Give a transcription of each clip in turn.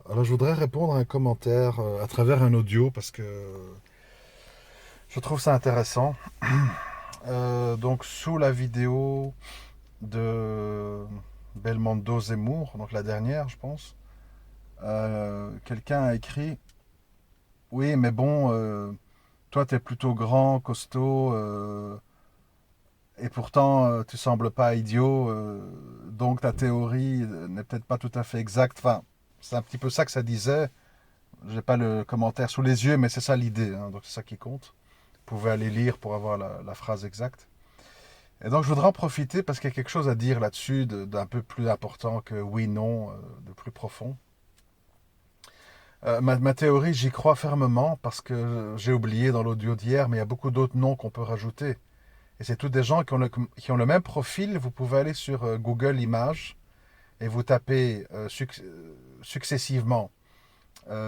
Alors, je voudrais répondre à un commentaire à travers un audio parce que je trouve ça intéressant. Donc, sous la vidéo de Belmondo Zemmour, donc la dernière, je pense, quelqu'un a écrit: Oui, mais bon, toi, t'es plutôt grand, costaud, et pourtant, tu sembles pas idiot, donc ta théorie n'est peut-être pas tout à fait exacte. Enfin, c'est un petit peu ça que ça disait. J'ai pas le commentaire sous les yeux, mais c'est ça l'idée, hein, donc c'est ça qui compte. Vous pouvez aller lire pour avoir la phrase exacte. Et donc je voudrais en profiter parce qu'il y a quelque chose à dire là-dessus d'un peu plus important que oui, non, de plus profond. Ma théorie, j'y crois fermement parce que j'ai oublié dans l'audio d'hier, mais il y a beaucoup d'autres noms qu'on peut rajouter. Et c'est tous des gens qui ont le même profil. Vous pouvez aller sur Google Images et vous tapez successivement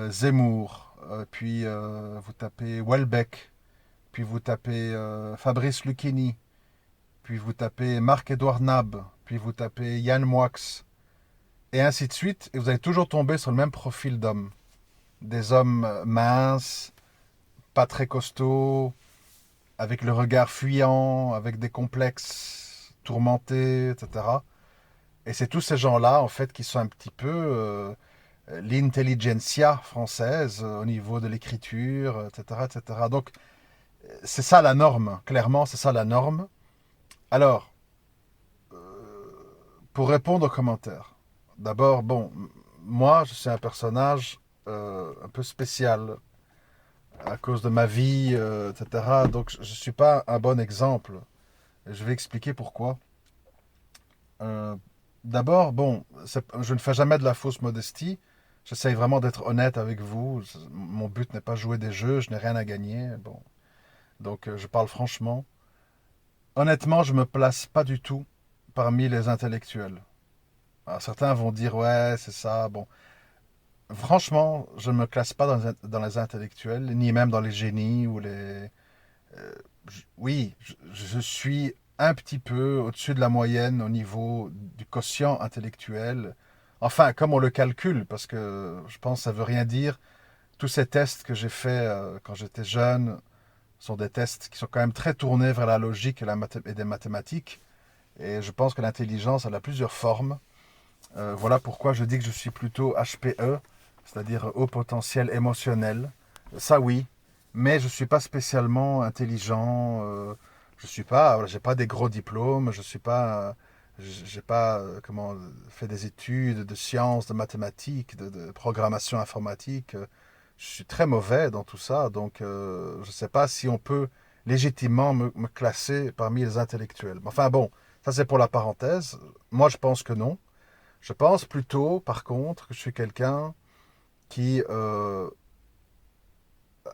Zemmour, puis vous tapez Welbeck, puis vous tapez Fabrice Lucchini, puis vous tapez Marc-Edouard Nab, puis vous tapez Yann Moix, et ainsi de suite, et vous allez toujours tomber sur le même profil d'hommes. Des hommes minces, pas très costauds, avec le regard fuyant, avec des complexes tourmentés, etc. Et c'est tous ces gens-là, en fait, qui sont un petit peu l'intelligentsia française au niveau de l'écriture, etc., etc. Donc, c'est ça la norme, clairement, c'est ça la norme. Alors, pour répondre aux commentaires, d'abord, bon, moi, je suis un personnage un peu spécial à cause de ma vie, etc. Donc, je ne suis pas un bon exemple. Et je vais expliquer pourquoi. Euh, D'abord, bon, je ne fais jamais de la fausse modestie. J'essaye vraiment d'être honnête avec vous. Mon but n'est pas jouer des jeux, je n'ai rien à gagner. Bon, donc je parle franchement. Honnêtement, je me place pas du tout parmi les intellectuels. Alors, certains vont dire ouais, c'est ça. Bon, franchement, je ne me classe pas dans les intellectuels, ni même dans les génies ou les. Oui, je suis un petit peu au-dessus de la moyenne au niveau du quotient intellectuel. Enfin, comme on le calcule, parce que je pense que ça veut rien dire. Tous ces tests que j'ai faits quand j'étais jeune sont des tests qui sont quand même très tournés vers la logique et des mathématiques. Et je pense que l'intelligence, elle a plusieurs formes. Voilà pourquoi je dis que je suis plutôt HPE, c'est-à-dire haut potentiel émotionnel. Ça oui, mais je ne suis pas spécialement intelligent. Je suis pas, voilà, j'ai pas des gros diplômes. Je suis pas, j'ai pas comment fait des études de sciences, de mathématiques, de programmation informatique. Je suis très mauvais dans tout ça, donc je ne sais pas si on peut légitimement me classer parmi les intellectuels. Enfin bon, ça c'est pour la parenthèse. Moi je pense que non. Je pense plutôt, par contre, que je suis quelqu'un qui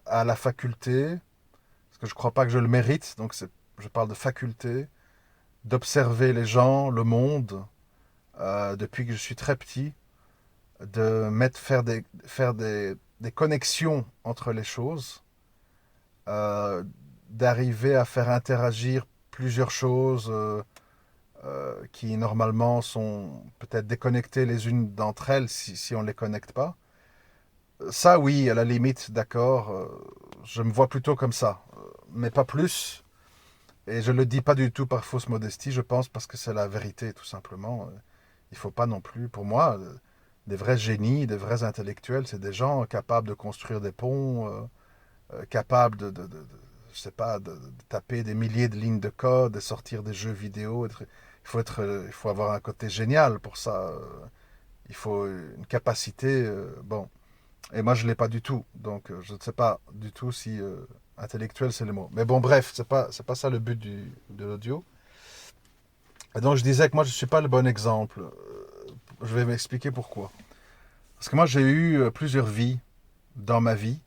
a la faculté, parce que je ne crois pas que je le mérite, donc je parle de faculté, d'observer les gens, le monde, depuis que je suis très petit, de faire des connexions entre les choses, euh, d'arriver à faire interagir plusieurs choses qui normalement sont peut-être déconnectées les unes d'entre elles si on ne les connecte pas. Ça, oui, à la limite, d'accord. Je me vois plutôt comme ça, mais pas plus. Et je le dis pas du tout par fausse modestie, je pense, parce que c'est la vérité, tout simplement. Il faut pas non plus, pour moi, des vrais génies, des vrais intellectuels, c'est des gens capables de construire des ponts, capables je sais pas, de taper des milliers de lignes de code, de sortir des jeux vidéo. Il faut avoir un côté génial pour ça. Il faut une capacité, bon. Et moi, je ne l'ai pas du tout. Donc, je ne sais pas du tout si intellectuel, c'est le mot. Mais bon, bref, c'est pas ça le but de l'audio. Et donc, je disais que moi, je ne suis pas le bon exemple. Je vais m'expliquer pourquoi. Parce que moi, j'ai eu plusieurs vies dans ma vie.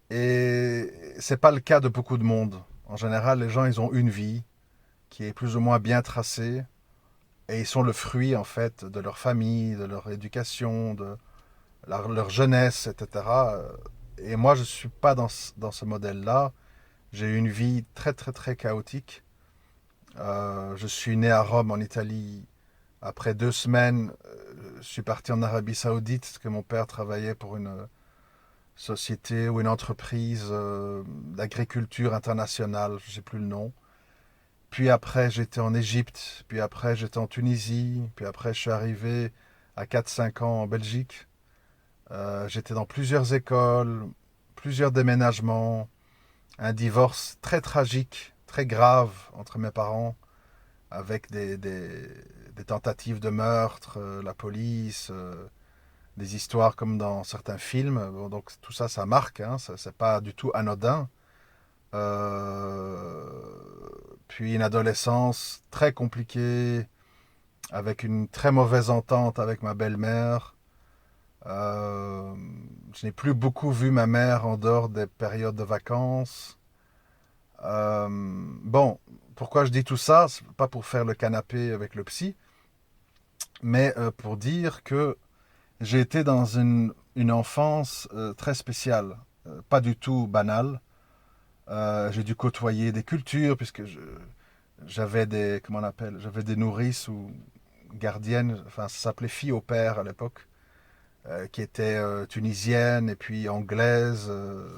Et c'est pas le cas de beaucoup de monde. En général, les gens, ils ont une vie qui est plus ou moins bien tracée. Et ils sont le fruit, en fait, de leur famille, de leur éducation, de leur jeunesse, etc. Et moi, je ne suis pas dans ce modèle-là. J'ai eu une vie très, très, très chaotique. Je suis né à Rome, en Italie, Après 2 semaines, je suis parti en Arabie Saoudite parce que mon père travaillait pour une société ou une entreprise d'agriculture internationale, je ne sais plus le nom. Puis après, j'étais en Égypte, puis après, j'étais en Tunisie, puis après, je suis arrivé à 4 5 ans en Belgique. J'étais dans plusieurs écoles, plusieurs déménagements, un divorce très tragique, très grave entre mes parents, avec des tentatives de meurtre, la police, des histoires comme dans certains films. Bon, donc tout ça, ça marque, hein, ça, c'est pas du tout anodin. Euh, Puis une adolescence très compliquée, avec une très mauvaise entente avec ma belle-mère. Euh, je n'ai plus beaucoup vu ma mère en dehors des périodes de vacances. Bon, pourquoi je dis tout ça? C'est pas pour faire le canapé avec le psy, mais pour dire que j'ai été dans une enfance très spéciale, pas du tout banale. J'ai dû côtoyer des cultures, puisque j'avais des, comment on appelle, j'avais des nourrices ou gardiennes, enfin ça s'appelait filles au père à l'époque, qui étaient tunisiennes et puis anglaises.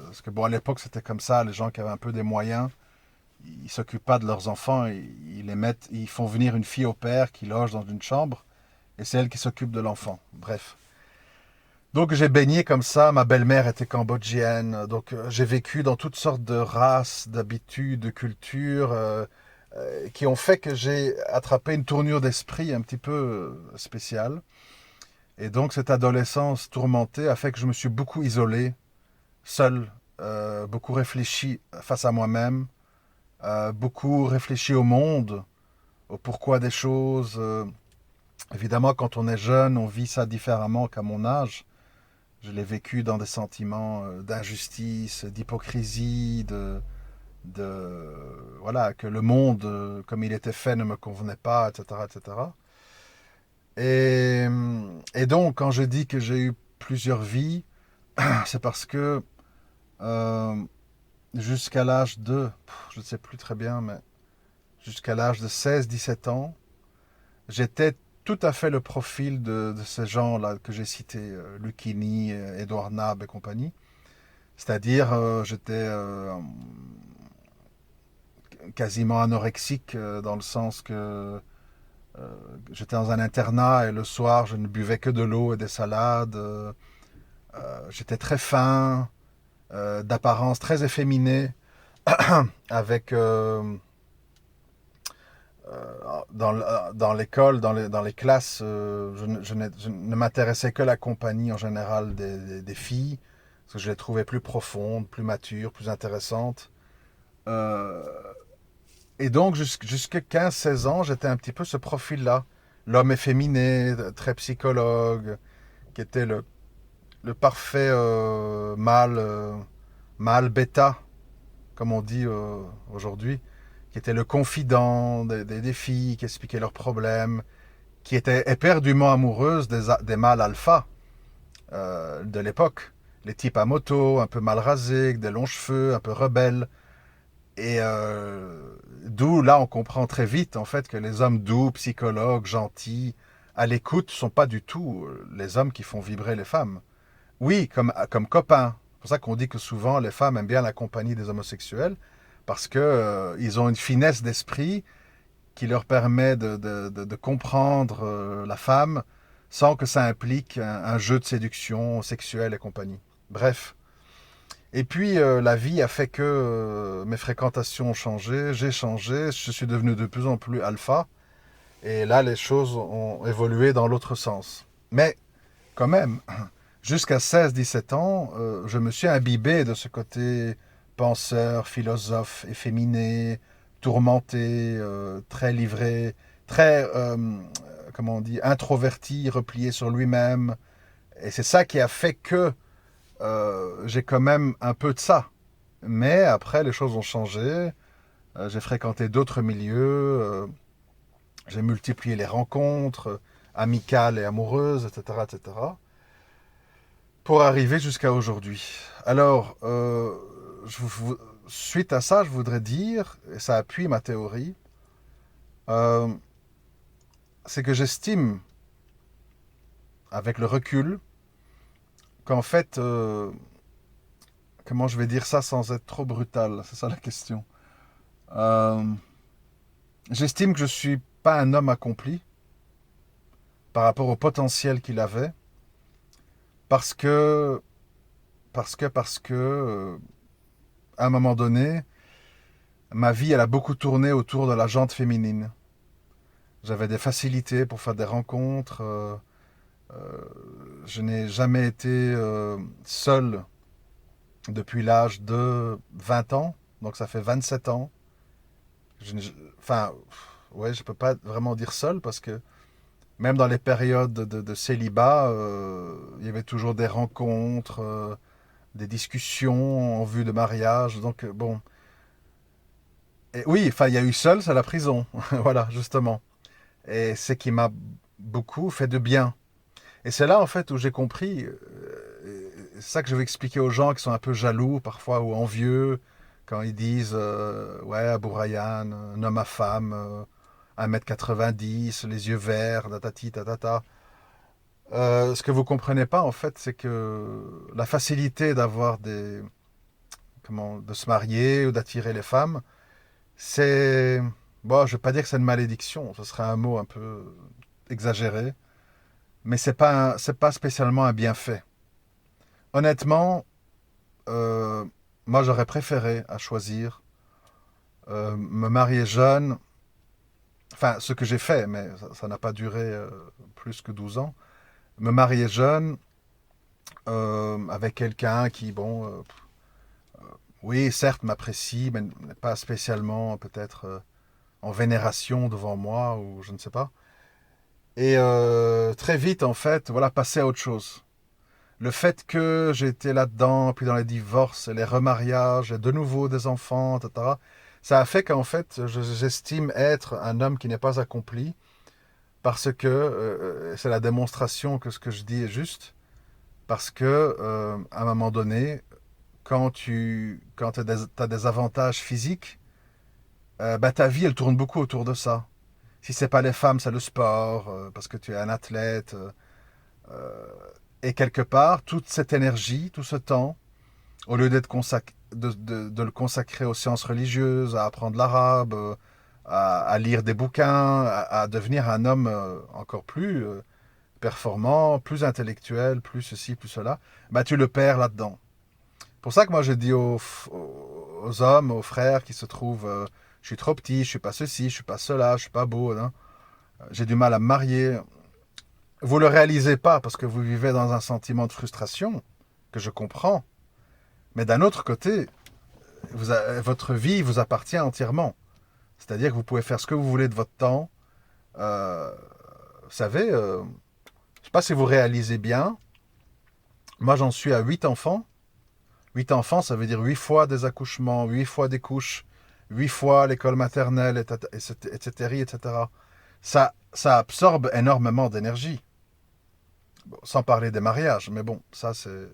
Parce que bon, à l'époque c'était comme ça, les gens qui avaient un peu des moyens, ils s'occupent pas de leurs enfants, ils les mettent, ils font venir une fille au père qui loge dans une chambre et c'est elle qui s'occupe de l'enfant. Bref. Donc j'ai baigné comme ça, ma belle-mère était cambodgienne, donc j'ai vécu dans toutes sortes de races, d'habitudes, de cultures qui ont fait que j'ai attrapé une tournure d'esprit un petit peu spéciale. Et donc cette adolescence tourmentée a fait que je me suis beaucoup isolé, seul, beaucoup réfléchi face à moi-même, beaucoup réfléchi au monde, au pourquoi des choses. Évidemment, quand on est jeune, on vit ça différemment qu'à mon âge. Je l'ai vécu dans des sentiments d'injustice, d'hypocrisie, de voilà, que le monde, comme il était fait, ne me convenait pas, etc., etc. Et, et donc, quand je dis que j'ai eu plusieurs vies, c'est parce que euh, jusqu'à l'âge de, je ne sais plus très bien, mais jusqu'à l'âge de 16 17 ans, j'étais tout à fait le profil de ces gens-là que j'ai cités, Lucchini, Edouard Nab et compagnie. C'est-à-dire, j'étais quasiment anorexique dans le sens que j'étais dans un internat et le soir, je ne buvais que de l'eau et des salades. J'étais très fin, d'apparence très efféminée, avec dans l'école, dans les classes, je ne m'intéressais que à la compagnie en général des filles, parce que je les trouvais plus profondes, plus matures, plus intéressantes. Euh, et donc, jusqu'à 15 16 ans, j'étais un petit peu ce profil-là. L'homme efféminé, très psychologue, qui était le parfait mâle bêta, comme on dit aujourd'hui, qui était le confident des filles, qui expliquait leurs problèmes, qui était éperdument amoureuse des mâles alpha de l'époque. Les types à moto, un peu mal rasés, avec des longs cheveux, un peu rebelles. Et d'où, là, on comprend très vite, en fait, que les hommes doux, psychologues, gentils, à l'écoute, sont pas du tout les hommes qui font vibrer les femmes. Oui, comme copains. C'est pour ça qu'on dit que souvent, les femmes aiment bien la compagnie des homosexuels, parce que ils ont une finesse d'esprit qui leur permet de comprendre la femme sans que ça implique un jeu de séduction sexuelle et compagnie. Bref. Et puis la vie a fait que mes fréquentations ont changé, j'ai changé, je suis devenu de plus en plus alpha, et là les choses ont évolué dans l'autre sens. Mais quand même, jusqu'à 16 17 ans, je me suis imbibé de ce côté penseur, philosophe, efféminé, tourmenté, très livré, très, comment on dit, introverti, replié sur lui-même. Et c'est ça qui a fait que j'ai quand même un peu de ça. Mais après, les choses ont changé. J'ai fréquenté d'autres milieux. J'ai multiplié les rencontres amicales et amoureuses, etc., etc., pour arriver jusqu'à aujourd'hui. Alors, suite à ça, je voudrais dire, et ça appuie ma théorie, euh, c'est que j'estime, avec le recul, qu'en fait, comment je vais dire ça sans être trop brutal? C'est ça la question. Euh, J'estime que je suis pas un homme accompli par rapport au potentiel qu'il avait, parce que, à un moment donné, ma vie, elle a beaucoup tourné autour de la jante féminine. J'avais des facilités pour faire des rencontres. Euh, je n'ai jamais été seul depuis l'âge de 20 ans, donc ça fait 27 ans. Je enfin, ouais, je peux pas vraiment dire seul parce que même dans les périodes de célibat, il y avait toujours des rencontres, des discussions en vue de mariage. Donc bon, et oui, enfin, il y a eu seul, c'est la prison, voilà, justement. Et c'est qui m'a beaucoup fait de bien. Et c'est là en fait où j'ai compris, c'est ça que je veux expliquer aux gens qui sont un peu jaloux parfois ou envieux quand ils disent ouais, Abou Rayhan, un homme à femme, 1,90 m, les yeux verts, tatati, tatata. Ce que vous comprenez pas en fait, c'est que la facilité d'avoir des, comment, de se marier ou d'attirer les femmes, c'est, bon, je vais pas dire que c'est une malédiction, ce serait un mot un peu exagéré, mais c'est pas spécialement un bienfait. Honnêtement, euh, moi j'aurais préféré à choisir me marier jeune, enfin ce que j'ai fait, mais ça n'a pas duré plus que 12 ans, me marier jeune avec quelqu'un qui, bon, oui, certes m'apprécie, mais n'est pas spécialement peut-être en vénération devant moi ou je ne sais pas. Et très vite, en fait, voilà, passer à autre chose. Le fait que j'ai été là-dedans, puis dans les divorces, et les remariages, et de nouveau des enfants, etc., ça a fait qu'en fait, j'estime être un homme qui n'est pas accompli, parce que c'est la démonstration que ce que je dis est juste, parce que à un moment donné, quand tu as des avantages physiques, bah, ta vie, elle tourne beaucoup autour de ça. Si c'est pas les femmes, c'est le sport, parce que tu es un athlète. Euh, et quelque part, toute cette énergie, tout ce temps, au lieu de le consacrer aux sciences religieuses, à apprendre l'arabe, à lire des bouquins, à devenir un homme encore plus performant, plus intellectuel, plus ceci, plus cela, bah, tu le perds là-dedans. C'est pour ça que moi je dis aux hommes, aux frères qui se trouvent, je suis trop petit, je suis pas ceci, je suis pas cela, je suis pas beau, hein, j'ai du mal à me marier. Vous le réalisez pas parce que vous vivez dans un sentiment de frustration que je comprends. Mais d'un autre côté, votre vie vous appartient entièrement. C'est-à-dire que vous pouvez faire ce que vous voulez de votre temps. Euh, vous savez, je ne sais pas si vous réalisez bien. Moi, j'en suis à 8 enfants. 8 enfants, ça veut dire 8 fois des accouchements, 8 fois des couches, 8 fois l'école maternelle, etc., etc. Ça absorbe énormément d'énergie. Bon, sans parler des mariages, mais bon, ça c'est...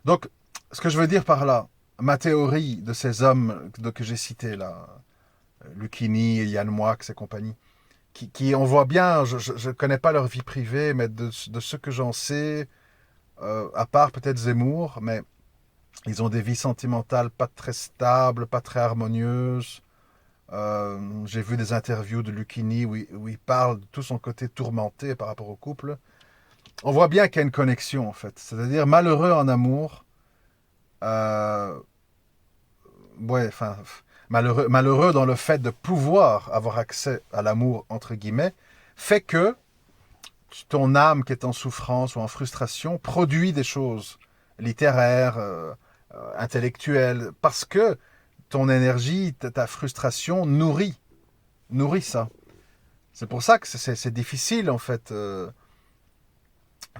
Donc, ce que je veux dire par là, ma théorie de ces hommes que j'ai cités là, Lucchini, Yann Moix et compagnie, on voit bien, je ne connais pas leur vie privée, mais de ce que j'en sais, à part peut-être Zemmour, mais ils ont des vies sentimentales pas très stables, pas très harmonieuses. J'ai vu des interviews de Lucchini où il parle de tout son côté tourmenté par rapport au couple. On voit bien qu'il y a une connexion en fait. C'est-à-dire malheureux en amour, euh, ouais, enfin, malheureux dans le fait de pouvoir avoir accès à l'amour, entre guillemets, fait que ton âme qui est en souffrance ou en frustration produit des choses littéraires, intellectuelles, parce que ton énergie, ta frustration nourrit ça. C'est pour ça que c'est difficile, en fait,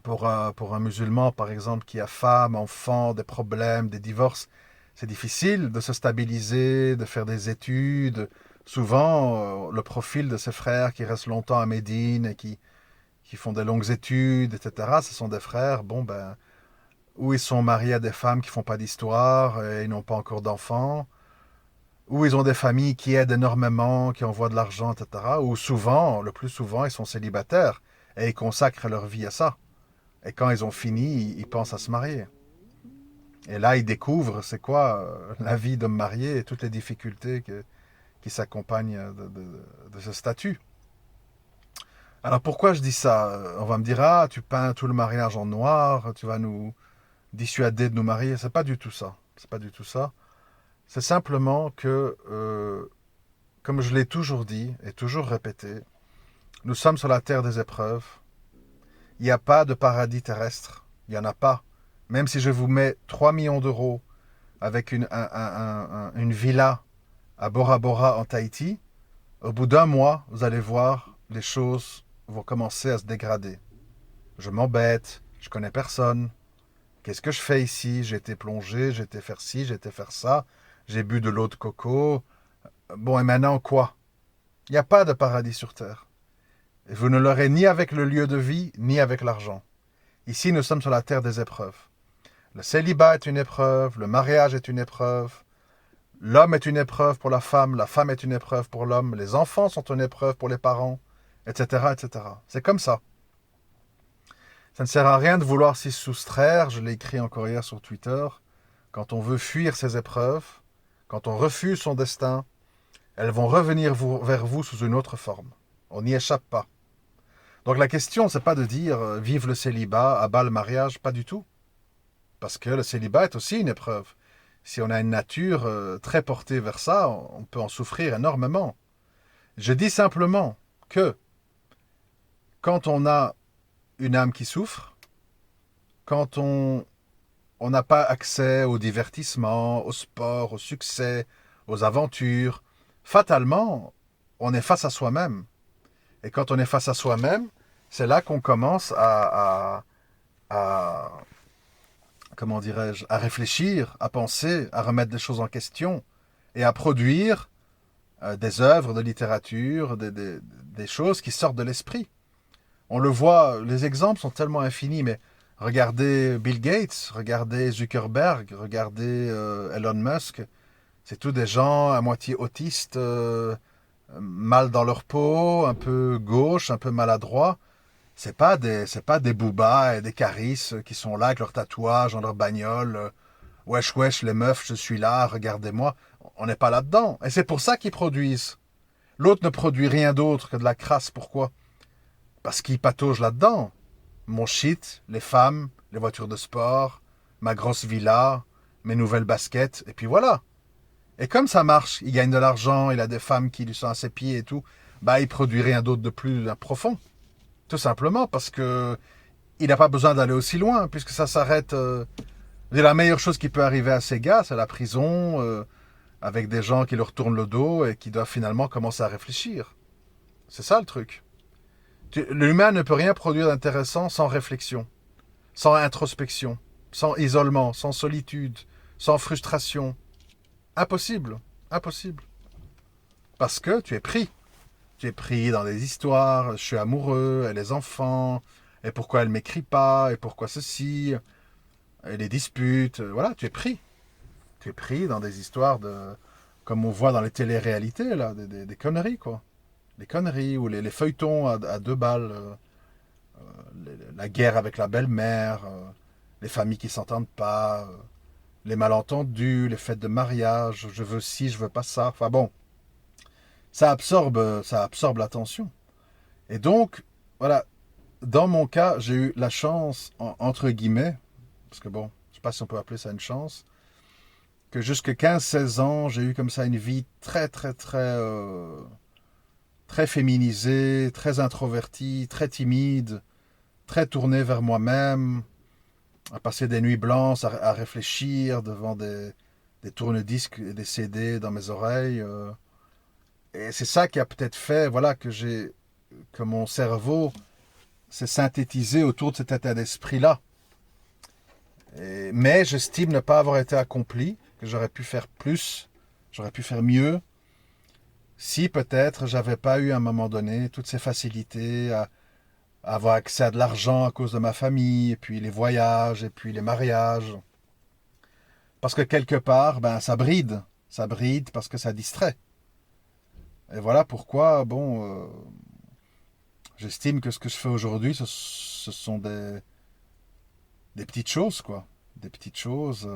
pour un musulman, par exemple, qui a femme, enfant, des problèmes, des divorces. C'est difficile de se stabiliser, de faire des études. Souvent, le profil de ces frères qui restent longtemps à Médine et qui font des longues études, etc., ce sont des frères, bon, ben, où ils sont mariés à des femmes qui font pas d'histoire et ils n'ont pas encore d'enfants, où ils ont des familles qui aident énormément, qui envoient de l'argent, etc. Ou souvent, le plus souvent, ils sont célibataires et ils consacrent leur vie à ça. Et quand ils ont fini, ils pensent à se marier. Et là, ils découvrent c'est quoi la vie d'homme marié et toutes les difficultés qui s'accompagnent de ce statut. Alors pourquoi je dis ça? On va me dire, ah, tu peins tout le mariage en noir, tu vas nous dissuader de nous marier. C'est pas du tout ça. C'est pas du tout ça. C'est simplement que, comme je l'ai toujours dit et toujours répété, nous sommes sur la terre des épreuves. Il n'y a pas de paradis terrestre. Il n'y en a pas. Même si je vous mets 3 millions d'euros avec une villa à Bora Bora en Tahiti, au bout d'un mois, vous allez voir, les choses vont commencer à se dégrader. Je m'embête, je connais personne. Qu'est-ce que je fais ici? J'ai été plongé, j'ai été faire ci, j'ai été faire ça. J'ai bu de l'eau de coco. Bon, et maintenant quoi? Il n'y a pas de paradis sur terre. Et vous ne l'aurez ni avec le lieu de vie, ni avec l'argent. Ici, nous sommes sur la terre des épreuves. Le célibat est une épreuve, le mariage est une épreuve, l'homme est une épreuve pour la femme est une épreuve pour l'homme, les enfants sont une épreuve pour les parents, etc., etc. C'est comme ça. Ça ne sert à rien de vouloir s'y soustraire, je l'ai écrit encore hier sur Twitter. Quand on veut fuir ces épreuves, quand on refuse son destin, elles vont revenir vers vous sous une autre forme. On n'y échappe pas. Donc la question, c'est pas de dire vive le célibat, abat le mariage, pas du tout. Parce que le célibat est aussi une épreuve. Si on a une nature très portée vers ça, on peut en souffrir énormément. Je dis simplement que quand on a une âme qui souffre, quand on n'a pas accès au divertissement, au sport, au succès, aux aventures, fatalement, on est face à soi-même. Et quand on est face à soi-même, c'est là qu'on commence à comment dirais-je, à réfléchir, à penser, à remettre des choses en question et à produire des œuvres de littérature, des choses qui sortent de l'esprit. On le voit, les exemples sont tellement infinis, mais regardez Bill Gates, regardez Zuckerberg, regardez Elon Musk, c'est tous des gens à moitié autistes, mal dans leur peau, un peu gauche, un peu maladroits. C'est pas des boobas et des carisses qui sont là avec leurs tatouages dans leur bagnole. Wesh wesh les meufs, je suis là, regardez-moi. On n'est pas là-dedans. Et c'est pour ça qu'ils produisent. L'autre ne produit rien d'autre que de la crasse. Pourquoi? Parce qu'il patauge là-dedans. Mon shit, les femmes, les voitures de sport, ma grosse villa, mes nouvelles baskets, et puis voilà. Et comme ça marche, il gagne de l'argent, il a des femmes qui lui sont à ses pieds et tout, bah il produit rien d'autre de plus profond. Tout simplement parce que il n'a pas besoin d'aller aussi loin, puisque ça s'arrête. La meilleure chose qui peut arriver à ces gars, c'est la prison, avec des gens qui leur tournent le dos et qui doivent finalement commencer à réfléchir. C'est ça le truc. L'humain ne peut rien produire d'intéressant sans réflexion, sans introspection, sans isolement, sans solitude, sans frustration. Impossible. Impossible. Parce que tu es pris. Tu es pris dans des histoires, je suis amoureux, et les enfants, et pourquoi elle m'écrit pas, et pourquoi ceci, et les disputes, voilà, tu es pris. Tu es pris dans des histoires comme on voit dans les téléréalités, là, des conneries, quoi. Des conneries, ou les feuilletons à 2 balles, la guerre avec la belle-mère, les familles qui s'entendent pas, les malentendus, les fêtes de mariage, je veux ci, je veux pas ça, enfin bon, ça absorbe l'attention. Et donc, voilà, dans mon cas, j'ai eu la chance, entre guillemets, parce que bon, je sais pas si on peut appeler ça une chance, que jusque 15-16 ans, j'ai eu comme ça une vie très, très, très, très féminisée, très introvertie, très timide, très tournée vers moi-même, à passer des nuits blanches, à réfléchir devant des tourne-disques et des CD dans mes oreilles. Et c'est ça qui a peut-être fait, voilà, que mon cerveau s'est synthétisé autour de cet état d'esprit-là. Mais j'estime ne pas avoir été accompli, que j'aurais pu faire plus, j'aurais pu faire mieux, si peut-être j'avais pas eu à un moment donné toutes ces facilités à avoir accès à de l'argent à cause de ma famille, et puis les voyages, et puis les mariages. Parce que quelque part, ben, ça bride. ça bride, parce que ça distrait. Et voilà pourquoi, bon, j'estime que ce que je fais aujourd'hui, ce sont des petites choses, quoi. Des petites choses,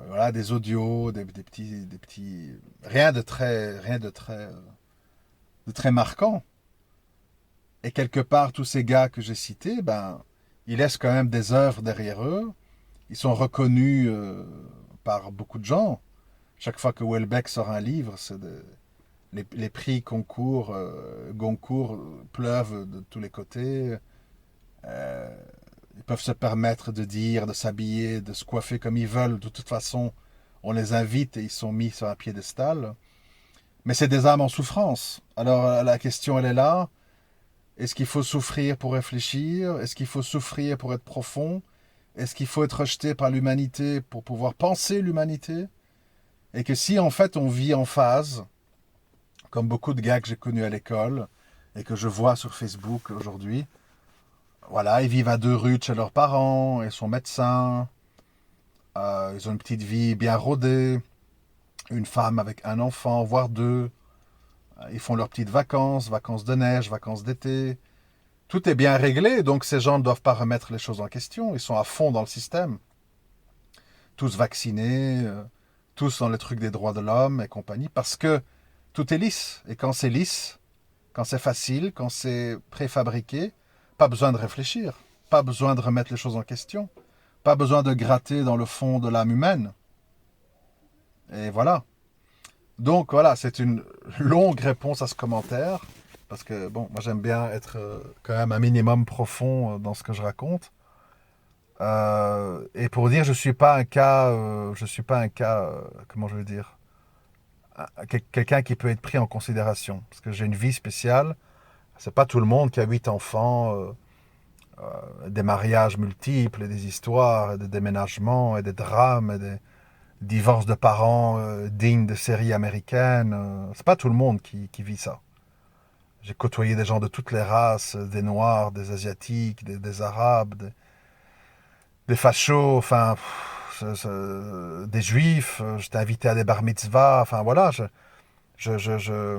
voilà, des audios, des petits, de très marquant. Et quelque part, tous ces gars que j'ai cités, ben, ils laissent quand même des œuvres derrière eux. Ils sont reconnus par beaucoup de gens. Chaque fois que Houellebecq sort un livre, les prix concours, Goncourt pleuvent de tous les côtés. Euh, Ils peuvent se permettre de dire, de s'habiller, de se coiffer comme ils veulent. De toute façon, on les invite et ils sont mis sur un piédestal. Mais c'est des âmes en souffrance. Alors la question, elle est là. Est-ce qu'il faut souffrir pour réfléchir? Est-ce qu'il faut souffrir pour être profond? Est-ce qu'il faut être rejeté par l'humanité pour pouvoir penser l'humanité? Et que si en fait on vit en phase, comme beaucoup de gars que j'ai connus à l'école et que je vois sur Facebook aujourd'hui, voilà, ils vivent à 2 rues de chez leurs parents, ils sont médecins, ils ont une petite vie bien rodée, une femme avec un enfant, voire 2, ils font leurs petites vacances, vacances de neige, vacances d'été. Tout est bien réglé, donc ces gens ne doivent pas remettre les choses en question, ils sont à fond dans le système. Tous vaccinés, tous dans le truc des droits de l'homme et compagnie, parce que tout est lisse. Et quand c'est lisse, quand c'est facile, quand c'est préfabriqué, pas besoin de réfléchir, pas besoin de remettre les choses en question, pas besoin de gratter dans le fond de l'âme humaine. Et voilà. Donc voilà, c'est une longue réponse à ce commentaire, parce que bon, moi j'aime bien être quand même un minimum profond dans ce que je raconte. Et pour dire, je suis pas un cas, comment je veux dire, quelqu'un qui peut être pris en considération, parce que j'ai une vie spéciale. C'est pas tout le monde qui a 8 enfants, des mariages multiples, et des histoires, et des déménagements, et des drames, et des divorces de parents dignes de séries américaines. C'est pas tout le monde qui vit ça. J'ai côtoyé des gens de toutes les races, des Noirs, des Asiatiques, des Arabes, des fachos, enfin, des Juifs. J'étais invité à des bar mitzvahs. Enfin voilà, je, je, je,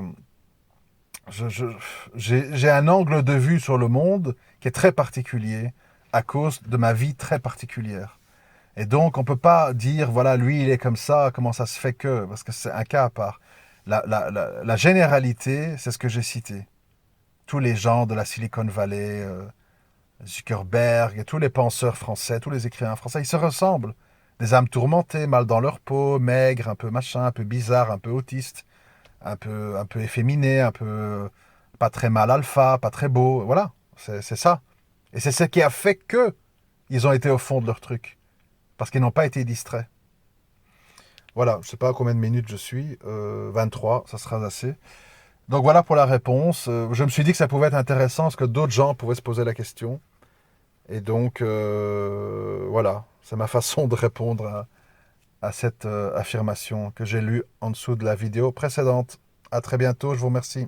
je- j'ai un angle de vue sur le monde qui est très particulier à cause de ma vie très particulière. Et donc, on ne peut pas dire, voilà, lui, il est comme ça, comment ça se fait que, parce que c'est un cas à part. La généralité, c'est ce que j'ai cité. Tous les gens de la Silicon Valley, Zuckerberg, et tous les penseurs français, tous les écrivains français, ils se ressemblent. Des âmes tourmentées, mal dans leur peau, maigres, un peu machin, un peu bizarre, un peu autiste, un peu efféminé, un peu pas très mal alpha, pas très beau. Voilà, c'est ça. Et c'est ce qui a fait que ils ont été au fond de leur truc. Parce qu'ils n'ont pas été distraits. Voilà, je ne sais pas à combien de minutes je suis. 23, ça sera assez. Donc voilà pour la réponse. Je me suis dit que ça pouvait être intéressant parce que d'autres gens pouvaient se poser la question. Et donc, voilà, c'est ma façon de répondre à cette affirmation que j'ai lue en dessous de la vidéo précédente. À très bientôt, je vous remercie.